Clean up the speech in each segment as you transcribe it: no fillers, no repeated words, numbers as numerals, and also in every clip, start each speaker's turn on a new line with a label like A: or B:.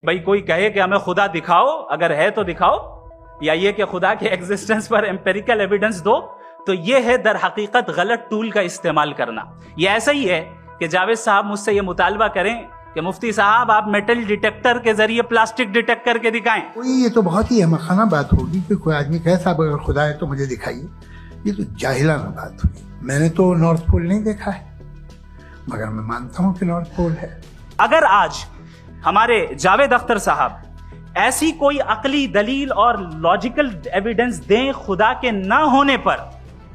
A: भाई कोई कहे कि हमें खुदा दिखाओ, अगर है तो दिखाओ, या ये कि खुदा के एग्जिस्टेंस पर एम्पेरिकल एविडेंस दो, तो ये है दर हकीकत गलत टूल का इस्तेमाल करना। ये ऐसा ही है कि जावेद साहब मुझसे ये मुतालबा करें कि मुफ्ती साहब आप मेटल डिटेक्टर के जरिए प्लास्टिक डिटेक्ट करके दिखाएं।
B: कोई ये तो बहुत ही अहमखाना बात होगी कि कोई आदमी कहे साहब अगर खुदा है तो मुझे दिखाइए। ये तो जाहिलाना बात हुई। मैंने तो नॉर्थ पोल नहीं देखा है, मगर मैं मानता हूं कि नॉर्थ पोल है।
A: अगर आज हमारे जावेद अख्तर साहब ऐसी कोई अकली दलील और लॉजिकल एविडेंस दें खुदा के ना होने पर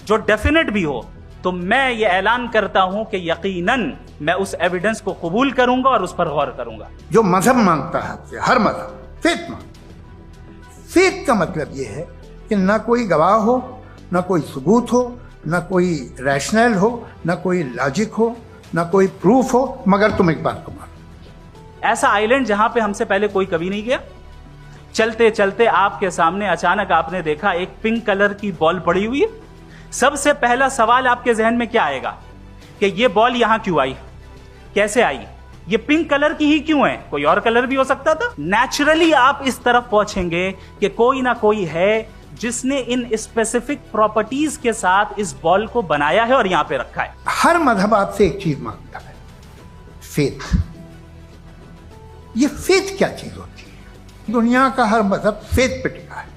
A: जो डेफिनेट भी हो, तो मैं ये ऐलान करता हूं कि यकीनन मैं उस एविडेंस को कबूल करूंगा और उस पर गौर करूंगा।
B: जो मजहब मांगता है, हर मजहब फेथ मांगता है। फेथ का मतलब ये है कि ना कोई गवाह हो, ना कोई सबूत हो, ना कोई रैशनल हो, ना कोई लॉजिक हो, ना कोई प्रूफ हो, मगर तुम एक बात को मानो।
A: ऐसा आइलैंड जहां पे हमसे पहले कोई कभी नहीं गया। चलते चलते आपके सामने अचानक आपने देखा एक पिंक कलर की बॉल पड़ी हुई है। सबसे पहला सवाल आपके जहन में क्या आएगा कि ये बॉल यहां क्यों आई, कैसे आई, ये पिंक कलर की ही क्यों है, कोई और कलर भी हो सकता था। नेचुरली आप इस तरफ पहुंचेंगे कि कोई ना कोई है जिसने इन स्पेसिफिक प्रॉपर्टीज के साथ इस बॉल को बनाया है और यहां पे रखा है।
B: हर मजहब आपसे एक चीज मांगता है, फेथ। ये फेथ क्या चीज होती है? दुनिया का हर मजहब फेथ पे टिका है,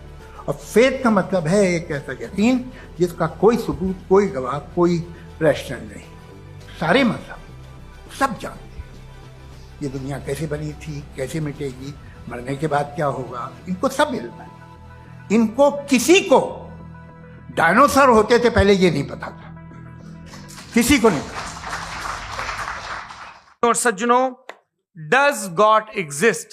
B: और फेथ का मतलब है एक ऐसा यकीन जिसका कोई सबूत, कोई गवाह, कोई रैशनल नहीं। सारे मजहब सब जानते हैं ये दुनिया कैसे बनी थी, कैसे मिटेगी, मरने के बाद क्या होगा, इनको सब इल्म है। इनको किसी को डायनासोर होते थे पहले ये नहीं पता था, किसी को नहीं पता।
C: और सज्जनों, डज गॉड एग्जिस्ट?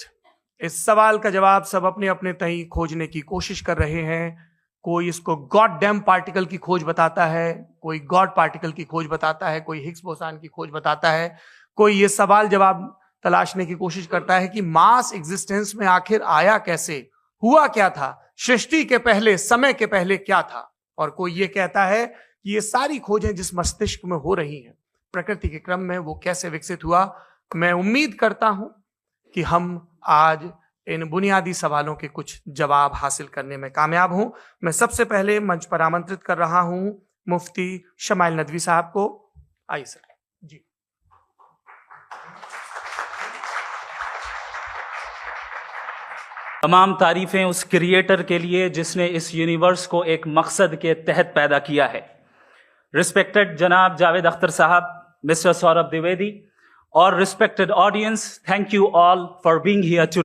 C: इस सवाल का जवाब सब अपने अपने तहीं खोजने की कोशिश कर रहे हैं। कोई इसको गॉड डैम पार्टिकल की खोज बताता है, कोई गॉड पार्टिकल की खोज बताता है, कोई हिग्स बोसान की खोज बताता है, कोई ये सवाल जवाब तलाशने की कोशिश करता है कि मास एग्जिस्टेंस में आखिर आया कैसे, हुआ क्या था, सृष्टि के पहले, समय के पहले क्या था। और कोई ये कहता है कि ये सारी खोजें जिस मस्तिष्क में हो रही हैं प्रकृति के क्रम में, वो कैसे विकसित हुआ। मैं उम्मीद करता हूं कि हम आज इन बुनियादी सवालों के कुछ जवाब हासिल करने में कामयाब हूं। मैं सबसे पहले मंच पर आमंत्रित कर रहा हूं मुफ्ती शमाइल नदवी साहब को। आइए सर जी।
A: तमाम तारीफें उस क्रिएटर के लिए जिसने इस यूनिवर्स को एक मकसद के तहत पैदा किया है। रिस्पेक्टेड जनाब जावेद अख्तर साहब, मिस्टर सौरभ द्विवेदी, और respected audience, thank you all for being here today.